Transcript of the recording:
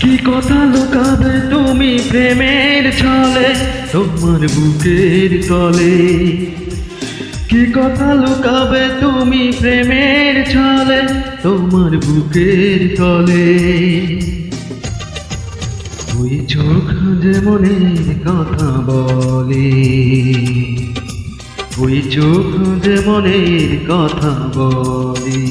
কি কথা লুকাবে তুমি প্রেমের ছলে তোমার বুকের তলে? কি কথা লুকাবে তুমি প্রেমের ছলে তোমার বুকের তলে? ওই চোখ যে মনের কথা বলে, ওই চোখ যে মনের কথা বলে।